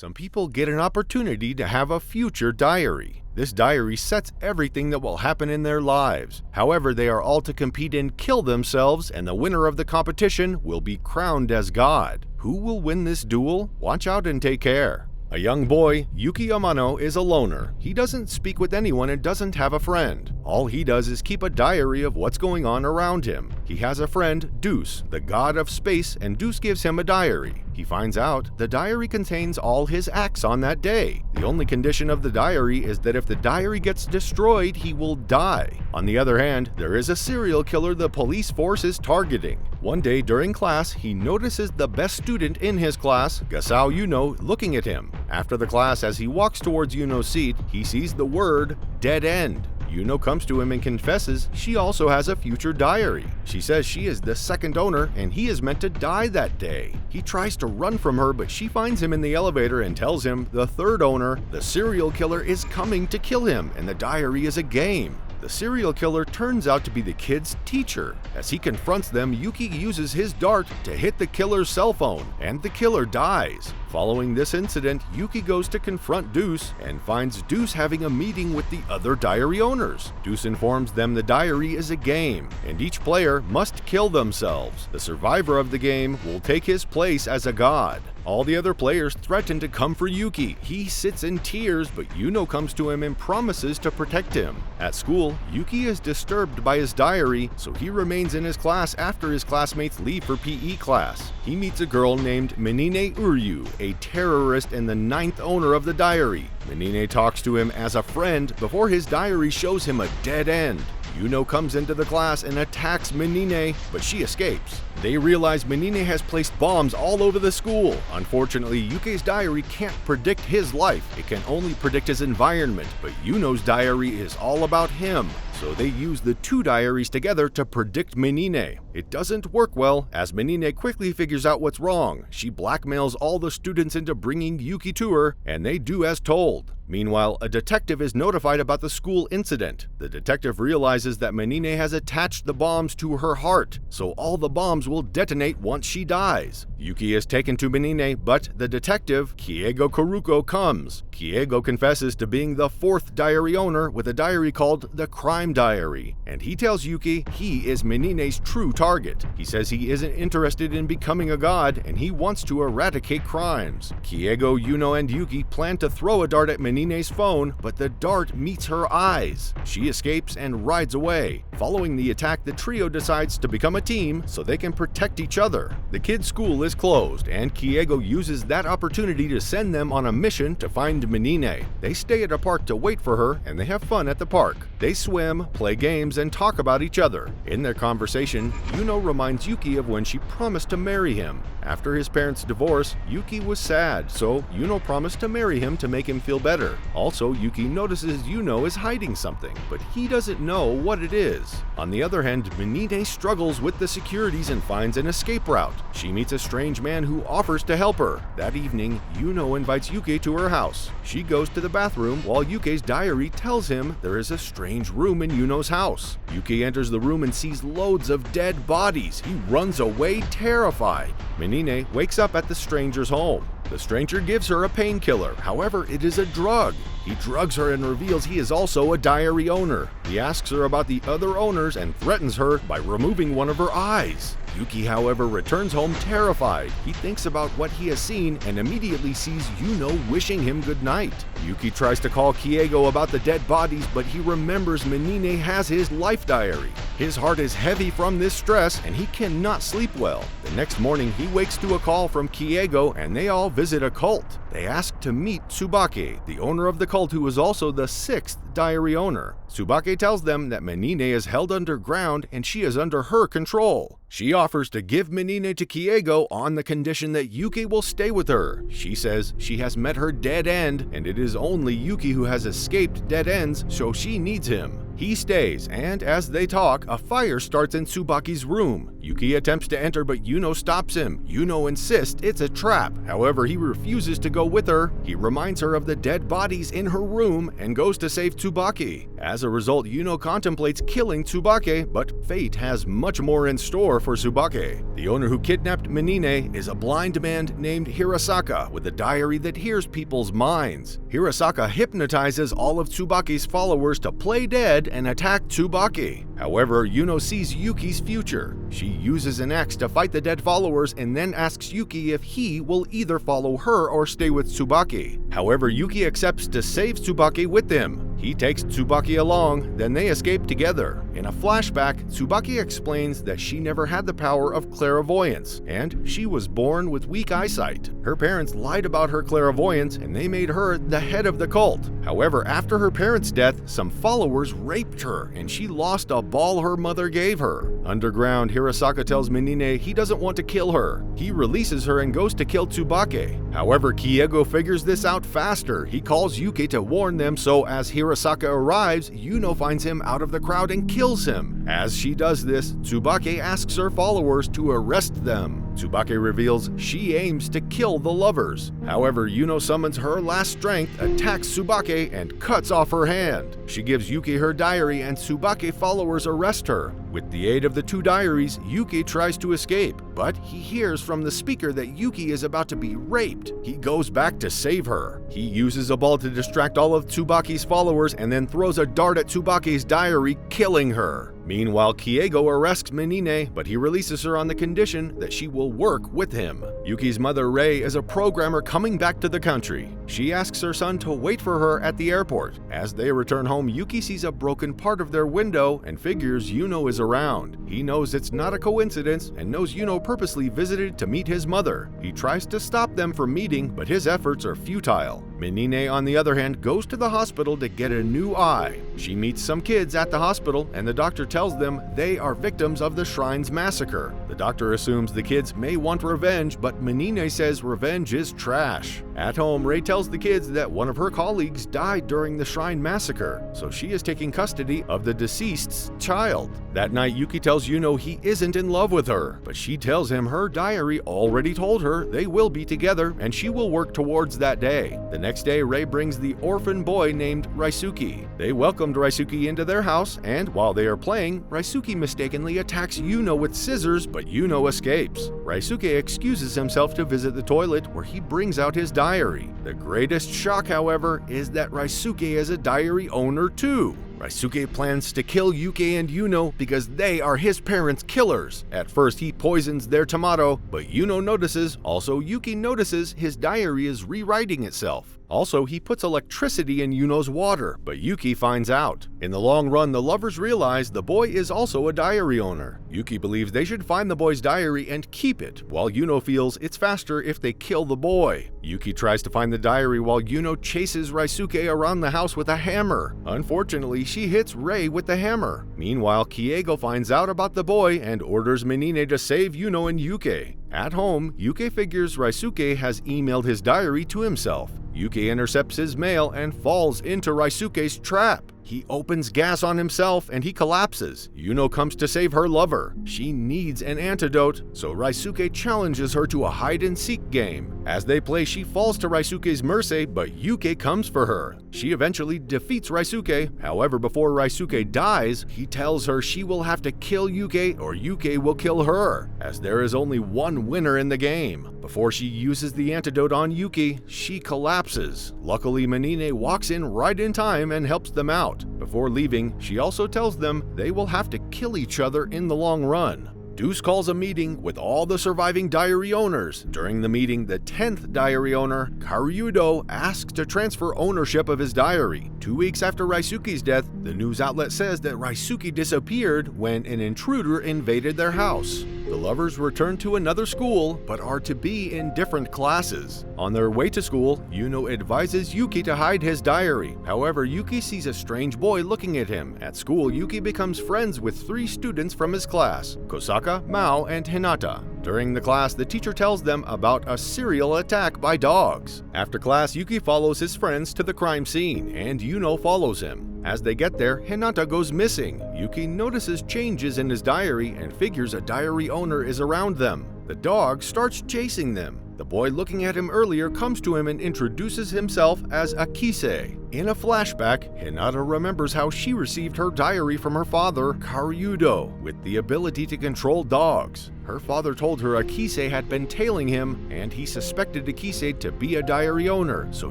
Some people get an opportunity to have a future diary. This diary sets everything that will happen in their lives. However, they are all to compete and kill themselves, and the winner of the competition will be crowned as God. Who will win this duel? Watch out and take care. A young boy, Yuki Amano, is a loner. He doesn't speak with anyone and doesn't have a friend. All he does is keep a diary of what's going on around him. He has a friend, Deuce, the god of space, and Deuce gives him a diary. He finds out the diary contains all his acts on that day. The only condition of the diary is that if the diary gets destroyed, he will die. On the other hand, there is a serial killer the police force is targeting. One day during class, he notices the best student in his class, Gasao Yuno, looking at him. After the class, as he walks towards Yuno's seat, he sees the word dead end. Yuno comes to him and confesses she also has a future diary. She says she is the second owner and he is meant to die that day. He tries to run from her, but she finds him in the elevator and tells him the third owner, the serial killer, is coming to kill him and the diary is a game. The serial killer turns out to be the kid's teacher. As he confronts them, Yuki uses his dart to hit the killer's cell phone, and the killer dies. Following this incident, Yuki goes to confront Deuce and finds Deuce having a meeting with the other diary owners. Deuce informs them the diary is a game, and each player must kill themselves. The survivor of the game will take his place as a god. All the other players threaten to come for Yuki. He sits in tears, but Yuno comes to him and promises to protect him. At school, Yuki is disturbed by his diary, so he remains in his class after his classmates leave for PE class. He meets a girl named Menine Uryu, a terrorist and the 9th owner of the diary. Menine talks to him as a friend before his diary shows him a dead end. Yuno comes into the class and attacks Menine, but she escapes. They realize Menine has placed bombs all over the school. Unfortunately, Yuki's diary can't predict his life. It can only predict his environment, but Yuno's diary is all about him. So they use the two diaries together to predict Menine. It doesn't work well, as Menine quickly figures out what's wrong. She blackmails all the students into bringing Yuki to her, and they do as told. Meanwhile, a detective is notified about the school incident. The detective realizes that Menine has attached the bombs to her heart, so all the bombs will detonate once she dies. Yuki is taken to Menine, but the detective, Kiego Karuko, comes. Kiego confesses to being the 4th diary owner with a diary called the Crime Diary, and he tells Yuki he is Menine's true target. He says he isn't interested in becoming a god, and he wants to eradicate crimes. Kiego, Yuno, and Yuki plan to throw a dart at Menine's phone, but the dart meets her eyes. She escapes and rides away. Following the attack, the trio decides to become a team so they can protect each other. The kids' school is closed, and Kiego uses that opportunity to send them on a mission to find Menine. They stay at a park to wait for her, and they have fun at the park. They swim, play games, and talk about each other. In their conversation, Yuno reminds Yuki of when she promised to marry him. After his parents' divorce, Yuki was sad, so Yuno promised to marry him to make him feel better. Also, Yuki notices Yuno is hiding something, but he doesn't know what it is. On the other hand, Menine struggles with the securities and finds an escape route. She meets a strange man who offers to help her. That evening, Yuno invites Yuki to her house. She goes to the bathroom while Yuki's diary tells him there is a strange room in Yuno's house. Yuki enters the room and sees loads of dead bodies. He runs away terrified. Menine wakes up at the stranger's home. The stranger gives her a painkiller, however, it is a drug. He drugs her and reveals he is also a diary owner. He asks her about the other owners and threatens her by removing one of her eyes. Yuki, however, returns home terrified. He thinks about what he has seen and immediately sees Yuno wishing him good night. Yuki tries to call Kiego about the dead bodies, but he remembers Menine has his life diary. His heart is heavy from this stress and he cannot sleep well. The next morning, he wakes to a call from Kiego and they all visit a cult. They ask to meet Tsubake, the owner of the cult who is also the 6th diary owner. Tsubake tells them that Menine is held underground and she is under her control. She offers to give Menine to Kiego on the condition that Yuki will stay with her. She says she has met her dead end and it is only Yuki who has escaped dead ends, so she needs him. He stays, and as they talk, a fire starts in Tsubaki's room. Yuki attempts to enter, but Yuno stops him. Yuno insists it's a trap. However, he refuses to go with her. He reminds her of the dead bodies in her room and goes to save Tsubaki. As a result, Yuno contemplates killing Tsubaki, but fate has much more in store. power for Tsubaki. The owner who kidnapped Menine is a blind man named Hirasaka with a diary that hears people's minds. Hirasaka hypnotizes all of Tsubaki's followers to play dead and attack Tsubaki. However, Yuno sees Yuki's future. She uses an axe to fight the dead followers and then asks Yuki if he will either follow her or stay with Tsubaki. However, Yuki accepts to save Tsubaki with him. He takes Tsubaki along, then they escape together. In a flashback, Tsubaki explains that she never had the power of clairvoyance, and she was born with weak eyesight. Her parents lied about her clairvoyance, and they made her the head of the cult. However, after her parents' death, some followers raped her, and she lost a ball her mother gave her. Underground, Hirasaka tells Menine he doesn't want to kill her. He releases her and goes to kill Tsubaki. However, Kiego figures this out faster. He calls Yuki to warn them, so as Hirasaka arrives, Yuno finds him out of the crowd and kills him. As she does this, Tsubaki asks her followers to arrest them. Tsubaki reveals she aims to kill the lovers. However, Yuno summons her last strength, attacks Tsubaki, and cuts off her hand. She gives Yuki her diary and Tsubaki followers arrest her. With the aid of the two diaries, Yuki tries to escape, but he hears from the speaker that Yuki is about to be raped. He goes back to save her. He uses a ball to distract all of Tsubaki's followers and then throws a dart at Tsubaki's diary, killing her. Meanwhile, Kiego arrests Menine, but he releases her on the condition that she will work with him. Yuki's mother, Rei, is a programmer coming back to the country. She asks her son to wait for her at the airport. As they return home, Yuki sees a broken part of their window and figures Yuno is around. He knows it's not a coincidence and knows Yuno purposely visited to meet his mother. He tries to stop them from meeting, but his efforts are futile. Menine, on the other hand, goes to the hospital to get a new eye. She meets some kids at the hospital, and the doctor tells them they are victims of the Shrine's massacre. The doctor assumes the kids may want revenge, but Menine says revenge is trash. At home, Rei tells the kids that one of her colleagues died during the Shrine massacre, so she is taking custody of the deceased's child. That night, Yuki tells Yuno he isn't in love with her, but she tells him her diary already told her they will be together and she will work towards that day. The next day, Rei brings the orphan boy named Raisuke. They welcomed Raisuke into their house, and while they are playing, Raisuke mistakenly attacks Yuno with scissors, but Yuno escapes. Raisuke excuses himself to visit the toilet, where he brings out his diary. The greatest shock, however, is that Raisuke is a diary owner too. Raisuke plans to kill Yuki and Yuno because they are his parents' killers. At first, he poisons their tomato, but Yuno notices, also Yuki notices his diary is rewriting itself. Also, he puts electricity in Yuno's water, but Yuki finds out. In the long run, the lovers realize the boy is also a diary owner. Yuki believes they should find the boy's diary and keep it, while Yuno feels it's faster if they kill the boy. Yuki tries to find the diary while Yuno chases Raisuke around the house with a hammer. Unfortunately, she hits Rei with the hammer. Meanwhile, Kiego finds out about the boy and orders Menine to save Yuno and Yuki. At home, Yuki figures Raisuke has emailed his diary to himself. Yuki intercepts his mail and falls into Raisuke's trap. He opens gas on himself and he collapses. Yuno comes to save her lover. She needs an antidote, so Raisuke challenges her to a hide-and-seek game. As they play, she falls to Raisuke's mercy, but Yuki comes for her. She eventually defeats Raisuke. However, before Raisuke dies, he tells her she will have to kill Yuki or Yuki will kill her, as there is only one winner in the game. Before she uses the antidote on Yuki, she collapses. Luckily, Menine walks in right in time and helps them out. Before leaving, she also tells them they will have to kill each other in the long run. Deuce calls a meeting with all the surviving diary owners. During the meeting, the 10th diary owner, Karyudo, asks to transfer ownership of his diary. 2 weeks after Raisuke's death, the news outlet says that Raisuke disappeared when an intruder invaded their house. The lovers return to another school, but are to be in different classes. On their way to school, Yuno advises Yuki to hide his diary. However, Yuki sees a strange boy looking at him. At school, Yuki becomes friends with 3 students from his class, Kosaka, Mao, and Hinata. During the class, the teacher tells them about a serial attack by dogs. After class, Yuki follows his friends to the crime scene, and Yuno follows him. As they get there, Hinata goes missing. Yuki notices changes in his diary and figures a diary owner is around them. The dog starts chasing them. The boy looking at him earlier comes to him and introduces himself as Akise. In a flashback, Hinata remembers how she received her diary from her father, Karyudo, with the ability to control dogs. Her father told her Akise had been tailing him, and he suspected Akise to be a diary owner, so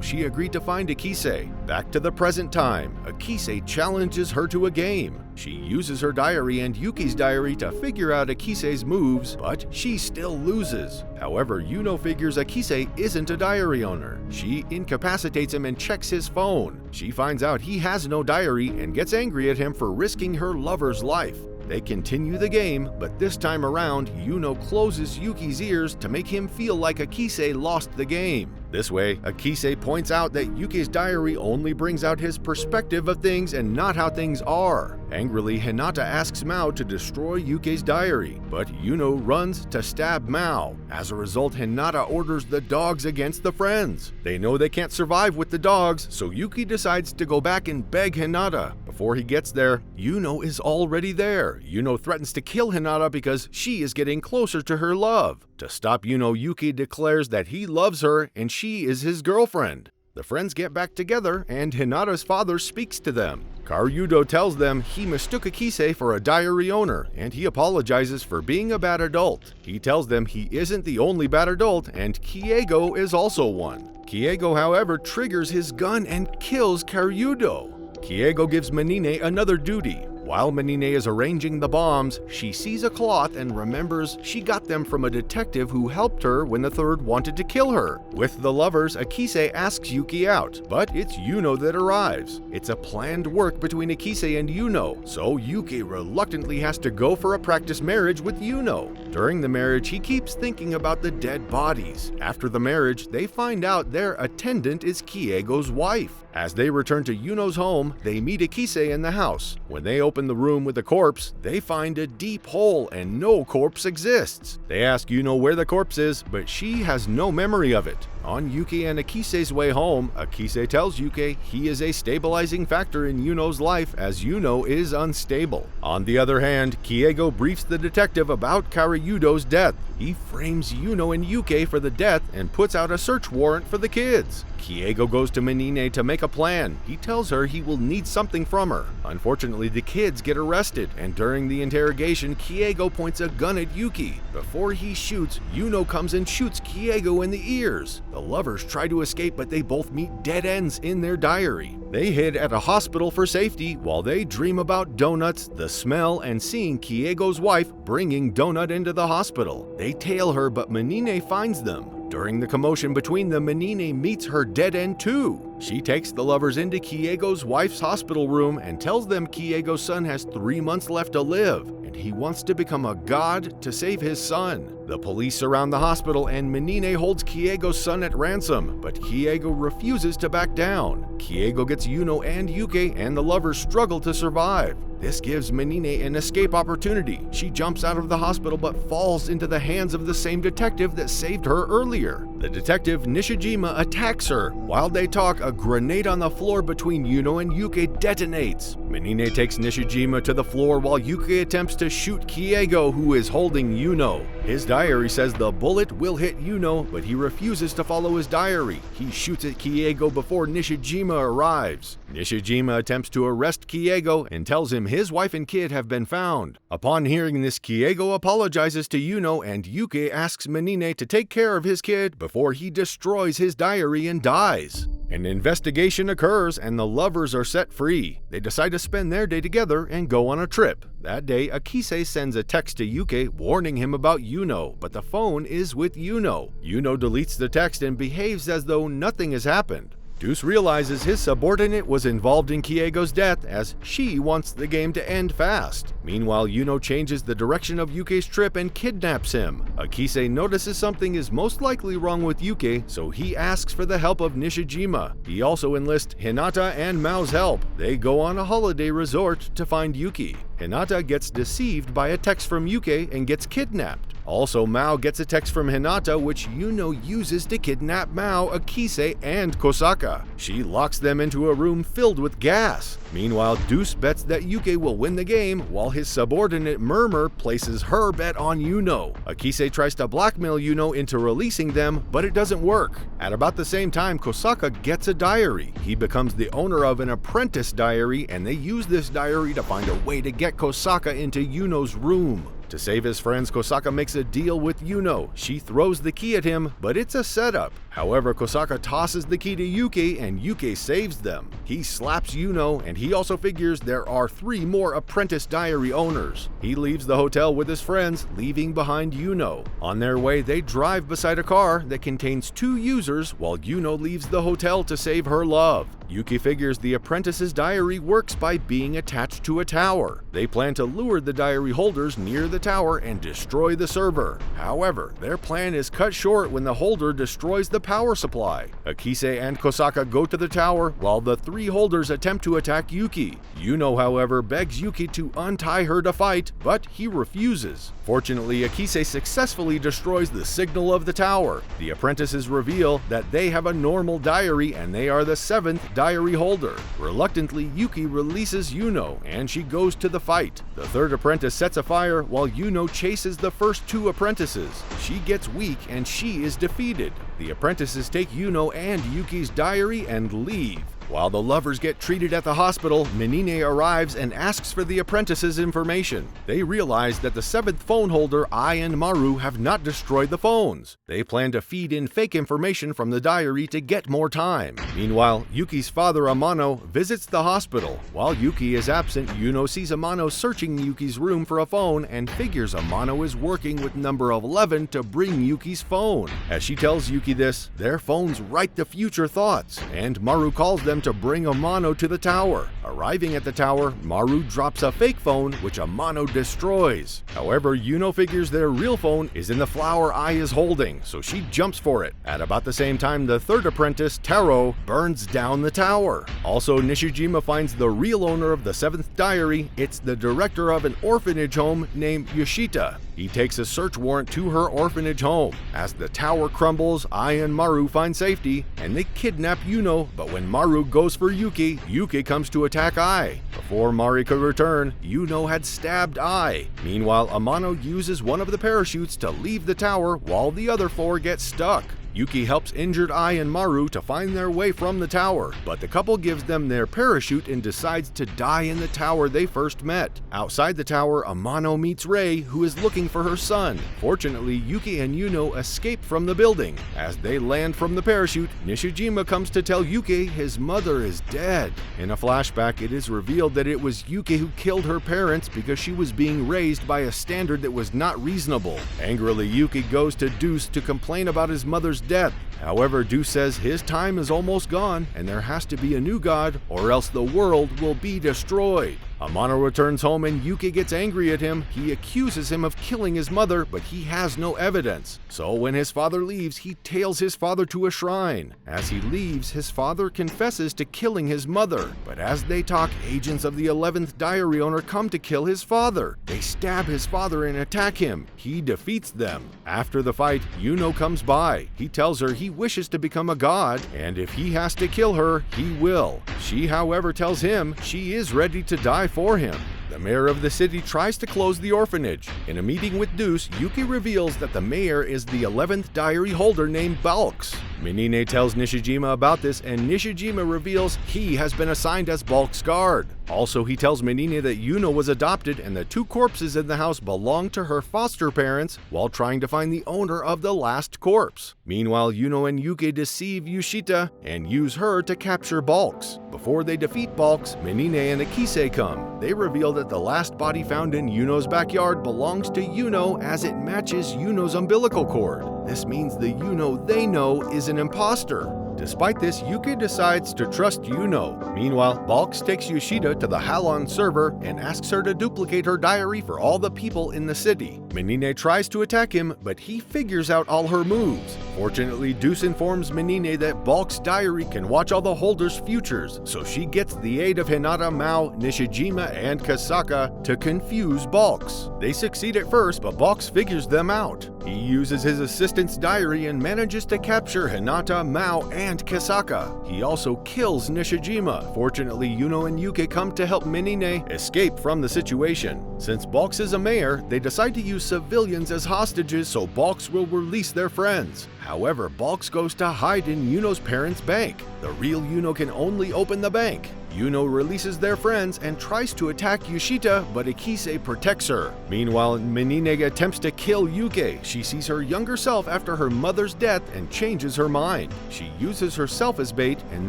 she agreed to find Akise. Back to the present time, Akise challenges her to a game. She uses her diary and Yuki's diary to figure out Akise's moves, but she still loses. However, Yuno figures Akise isn't a diary owner. She incapacitates him and checks his phone. She finds out he has no diary and gets angry at him for risking her lover's life. They continue the game, but this time around, Yuno closes Yuki's ears to make him feel like Akise lost the game. This way, Akise points out that Yuki's diary only brings out his perspective of things and not how things are. Angrily, Hinata asks Mao to destroy Yuki's diary, but Yuno runs to stab Mao. As a result, Hinata orders the dogs against the friends. They know they can't survive with the dogs, so Yuki decides to go back and beg Hinata. Before he gets there, Yuno is already there. Yuno threatens to kill Hinata because she is getting closer to her love. To stop Yuno, Yuki declares that he loves her and she is his girlfriend. The friends get back together and Hinata's father speaks to them. Karyudo tells them he mistook Akise for a diary owner and he apologizes for being a bad adult. He tells them he isn't the only bad adult and Kiego is also one. Kiego, however, triggers his gun and kills Karyudo. Kiego gives Menine another duty. While Menine is arranging the bombs, she sees a cloth and remembers she got them from a detective who helped her when the third wanted to kill her. With the lovers, Akise asks Yuki out, but it's Yuno that arrives. It's a planned work between Akise and Yuno, so Yuki reluctantly has to go for a practice marriage with Yuno. During the marriage, he keeps thinking about the dead bodies. After the marriage, they find out their attendant is Kiego's wife. As they return to Yuno's home, they meet Akise in the house. When they open the room with the corpse, they find a deep hole and no corpse exists. They ask Yuno where the corpse is, but she has no memory of it. On Yuki and Akise's way home, Akise tells Yuki he is a stabilizing factor in Yuno's life as Yuno is unstable. On the other hand, Kiego briefs the detective about Karyudo's death. He frames Yuno and Yuki for the death and puts out a search warrant for the kids. Kiego goes to Menine to make a plan. He tells her he will need something from her. Unfortunately, the kids get arrested, and during the interrogation, Kiego points a gun at Yuki. Before he shoots, Yuno comes and shoots Kiego in the ears. The lovers try to escape, but they both meet dead ends in their diary. They hid at a hospital for safety while they dream about donuts, the smell, and seeing Kiego's wife bringing Donut into the hospital. They tail her, but Menine finds them. During the commotion between them, Menine meets her dead end too. She takes the lovers into Kiego's wife's hospital room and tells them Kiego's son has 3 months left to live, and he wants to become a god to save his son. The police surround the hospital and Menine holds Kiego's son at ransom, but Kiego refuses to back down. Kiego gets Yuno and Yuki, and the lovers struggle to survive. This gives Menine an escape opportunity. She jumps out of the hospital but falls into the hands of the same detective that saved her earlier. The detective Nishijima attacks her. While they talk, a grenade on the floor between Yuno and Yuki detonates. Menine takes Nishijima to the floor while Yuki attempts to shoot Kiego, who is holding Yuno. His diary says the bullet will hit Yuno, but he refuses to follow his diary. He shoots at Kiego before Nishijima arrives. Nishijima attempts to arrest Kiego and tells him his wife and kid have been found. Upon hearing this, Kiego apologizes to Yuno and Yuki asks Menine to take care of his kid before he destroys his diary and dies. An investigation occurs and the lovers are set free. They decide to spend their day together and go on a trip. That day, Akise sends a text to Yuki warning him about Yuno, but the phone is with Yuno. Yuno deletes the text and behaves as though nothing has happened. Deuce realizes his subordinate was involved in Kiego's death as she wants the game to end fast. Meanwhile, Yuno changes the direction of Yuki's trip and kidnaps him. Akise notices something is most likely wrong with Yuki, so he asks for the help of Nishijima. He also enlists Hinata and Mao's help. They go on a holiday resort to find Yuki. Hinata gets deceived by a text from Yuki and gets kidnapped. Also, Mao gets a text from Hinata which Yuno uses to kidnap Mao, Akise, and Kosaka. She locks them into a room filled with gas. Meanwhile, Deuce bets that Yuki will win the game, while his subordinate Murmur places her bet on Yuno. Akise tries to blackmail Yuno into releasing them, but it doesn't work. At about the same time, Kosaka gets a diary. He becomes the owner of an apprentice diary, and they use this diary to find a way to get Kosaka into Yuno's room. To save his friends, Kosaka makes a deal with Yuno. She throws the key at him, but it's a setup. However, Kosaka tosses the key to Yuki, and Yuki saves them. He slaps Yuno, and he also figures there are 3 more apprentice diary owners. He leaves the hotel with his friends, leaving behind Yuno. On their way, they drive beside a car that contains 2 users, while Yuno leaves the hotel to save her love. Yuki figures the apprentice's diary works by being attached to a tower. They plan to lure the diary holders near the tower and destroy the server. However, their plan is cut short when the holder destroys the power supply. Akise and Kosaka go to the tower while the 3 holders attempt to attack Yuki. Yuno, however, begs Yuki to untie her to fight, but he refuses. Fortunately, Akise successfully destroys the signal of the tower. The apprentices reveal that they have a normal diary and they are the 7th diary holder. Reluctantly, Yuki releases Yuno and she goes to the fight. The 3rd apprentice sets a fire while Yuno chases the first 2 apprentices. She gets weak and she is defeated. The apprentices take Yuno and Yuki's diary and leave. While the lovers get treated at the hospital, Menine arrives and asks for the apprentices' information. They realize that the 7th phone holder, Ai and Maru, have not destroyed the phones. They plan to feed in fake information from the diary to get more time. Meanwhile, Yuki's father, Amano, visits the hospital. While Yuki is absent, Yuno sees Amano searching Yuki's room for a phone and figures Amano is working with number 11 to bring Yuki's phone. As she tells Yuki this, their phones write the future thoughts, and Maru calls them to bring Amano to the tower. Arriving at the tower, Maru drops a fake phone which Amano destroys. However, Yuno figures their real phone is in the flower Ai is holding, so she jumps for it. At about the same time, the 3rd apprentice, Taro, burns down the tower. Also, Nishijima finds the real owner of the 7th diary. It's the director of an orphanage home named Yoshita. He takes a search warrant to her orphanage home. As the tower crumbles, Ai and Maru find safety, and they kidnap Yuno, but when Maru goes for Yuki, Yuki comes to attack Ai. Before Mari could return, Yuno had stabbed Ai. Meanwhile, Amano uses one of the parachutes to leave the tower while the other 4 get stuck. Yuki helps injured Ai and Maru to find their way from the tower, but the couple gives them their parachute and decides to die in the tower they first met. Outside the tower, Amano meets Rei, who is looking for her son. Fortunately, Yuki and Yuno escape from the building. As they land from the parachute, Nishijima comes to tell Yuki his mother is dead. In a flashback, it is revealed that it was Yuki who killed her parents because she was being raised by a standard that was not reasonable. Angrily, Yuki goes to Deuce to complain about his mother's death. However, Deuce says his time is almost gone and there has to be a new god or else the world will be destroyed. Amano returns home and Yuki gets angry at him. He accuses him of killing his mother, but he has no evidence. So when his father leaves, he tails his father to a shrine. As he leaves, his father confesses to killing his mother. But as they talk, agents of the 11th diary owner come to kill his father. They stab his father and attack him. He defeats them. After the fight, Yuno comes by. He tells her he wishes to become a god, and if he has to kill her, he will. She, however, tells him she is ready to die for him. The mayor of the city tries to close the orphanage. In a meeting with Deuce, Yuki reveals that the mayor is the 11th diary holder named Balks. Menine tells Nishijima about this, and Nishijima reveals he has been assigned as Balk's guard. Also, he tells Menine that Yuno was adopted and the 2 corpses in the house belong to her foster parents while trying to find the owner of the last corpse. Meanwhile, Yuno and Yuki deceive Yoshita and use her to capture Balks. Before they defeat Balks, Menine and Akise come. They reveal that the last body found in Yuno's backyard belongs to Yuno as it matches Yuno's umbilical cord. This means the Yuno they know is an imposter. Despite this, Yuki decides to trust Yuno. Meanwhile, Balks takes Yoshida to the Halon server and asks her to duplicate her diary for all the people in the city. Menine tries to attack him, but he figures out all her moves. Fortunately, Deuce informs Menine that Balk's diary can watch all the holders' futures, so she gets the aid of Hinata, Mao, Nishijima, and Kasaka to confuse Balks. They succeed at first, but Balks figures them out. He uses his assistant's diary and manages to capture Hinata, Mao, and Kasaka. He also kills Nishijima. Fortunately, Yuno and Yuki come to help Menine escape from the situation. Since Balks is a mayor, they decide to use civilians as hostages so Balks will release their friends. However, Balks goes to hide in Yuno's parents' bank. The real Yuno can only open the bank. Yuno releases their friends and tries to attack Yoshida, but Akise protects her. Meanwhile, Menine attempts to kill Yuki. She sees her younger self after her mother's death and changes her mind. She uses herself as bait and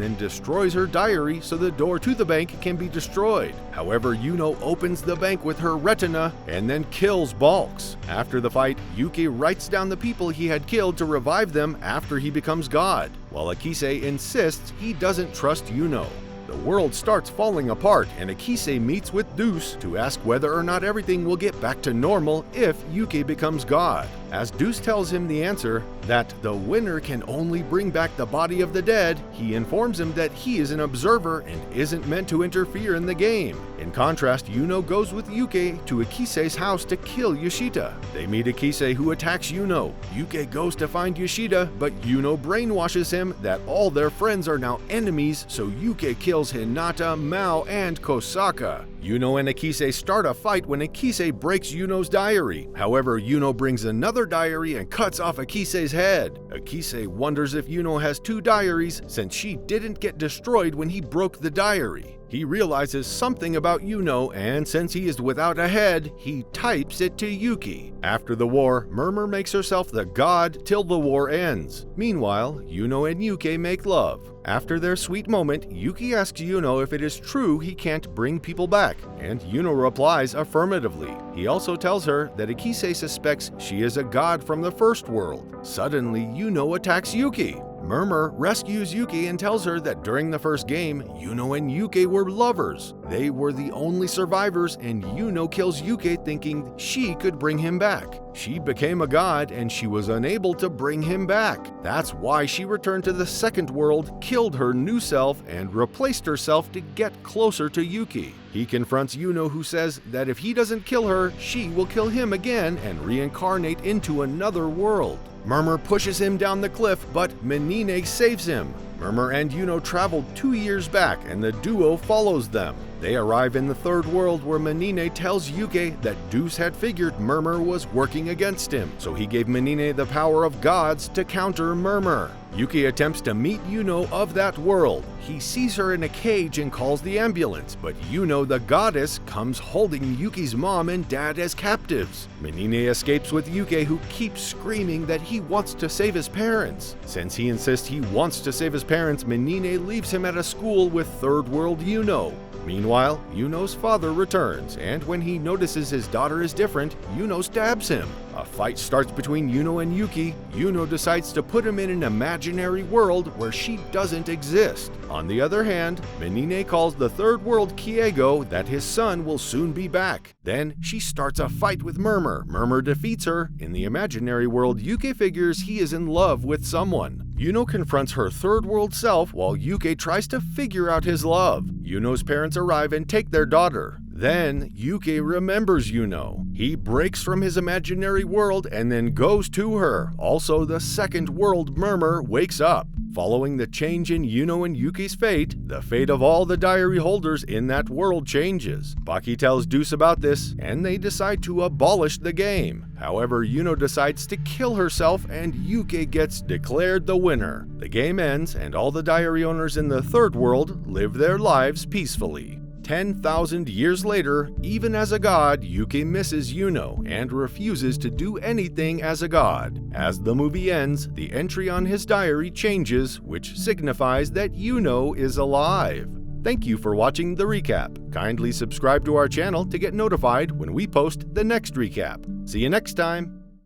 then destroys her diary so the door to the bank can be destroyed. However, Yuno opens the bank with her retina and then kills Balks. After the fight, Yuki writes down the people he had killed to revive them after he becomes God, while Akise insists he doesn't trust Yuno. The world starts falling apart, and Akise meets with Deuce to ask whether or not everything will get back to normal if Yuki becomes God. As Deuce tells him the answer, that the winner can only bring back the body of the dead, he informs him that he is an observer and isn't meant to interfere in the game. In contrast, Yuno goes with Yuki to Akise's house to kill Yoshida. They meet Akise, who attacks Yuno. Yuki goes to find Yoshida, but Yuno brainwashes him that all their friends are now enemies, so Yuki kills Hinata, Mao, and Kosaka. Yuno and Akise start a fight when Akise breaks Yuno's diary. However, Yuno brings another diary and cuts off Akise's head. Akise wonders if Yuno has two diaries since she didn't get destroyed when he broke the diary. He realizes something about Yuno, and since he is without a head, he types it to Yuki. After the war, Murmur makes herself the god till the war ends. Meanwhile, Yuno and Yuki make love. After their sweet moment, Yuki asks Yuno if it is true he can't bring people back, and Yuno replies affirmatively. He also tells her that Akise suspects she is a god from the first world. Suddenly, Yuno attacks Yuki. Murmur rescues Yuki and tells her that during the first game, Yuno and Yuki were lovers. They were the only survivors, and Yuno kills Yuki thinking she could bring him back. She became a god and she was unable to bring him back. That's why she returned to the second world, killed her new self, and replaced herself to get closer to Yuki. He confronts Yuno, who says that if he doesn't kill her, she will kill him again and reincarnate into another world. Murmur pushes him down the cliff, but Menine saves him. Murmur and Yuno traveled 2 years back, and the duo follows them. They arrive in the third world, where Menine tells Yuki that Deuce had figured Murmur was working against him, so he gave Menine the power of gods to counter Murmur. Yuki attempts to meet Yuno of that world. He sees her in a cage and calls the ambulance, but Yuno, the goddess, comes holding Yuki's mom and dad as captives. Menine escapes with Yuki, who keeps screaming that he wants to save his parents. Since he insists he wants to save his parents, Menine leaves him at a school with third world Yuno. Meanwhile, Yuno's father returns, and when he notices his daughter is different, Yuno stabs him. A fight starts between Yuno and Yuki. Yuno decides to put him in an imaginary world where she doesn't exist. On the other hand, Menine calls the third world Kiego that his son will soon be back. Then she starts a fight with Murmur. Murmur defeats her. In the imaginary world, Yuki figures he is in love with someone. Yuno confronts her third world self while Yuki tries to figure out his love. Yuno's parents arrive and take their daughter. Then, Yuki remembers Yuno. He breaks from his imaginary world and then goes to her. Also, the second world Murmur wakes up. Following the change in Yuno and Yuki's fate, the fate of all the diary holders in that world changes. Baki tells Deuce about this, and they decide to abolish the game. However, Yuno decides to kill herself, and Yuki gets declared the winner. The game ends, and all the diary owners in the third world live their lives peacefully. 10,000 years later, even as a god, Yuki misses Yuno and refuses to do anything as a god. As the movie ends, the entry on his diary changes, which signifies that Yuno is alive. Thank you for watching the recap. Kindly subscribe to our channel to get notified when we post the next recap. See you next time!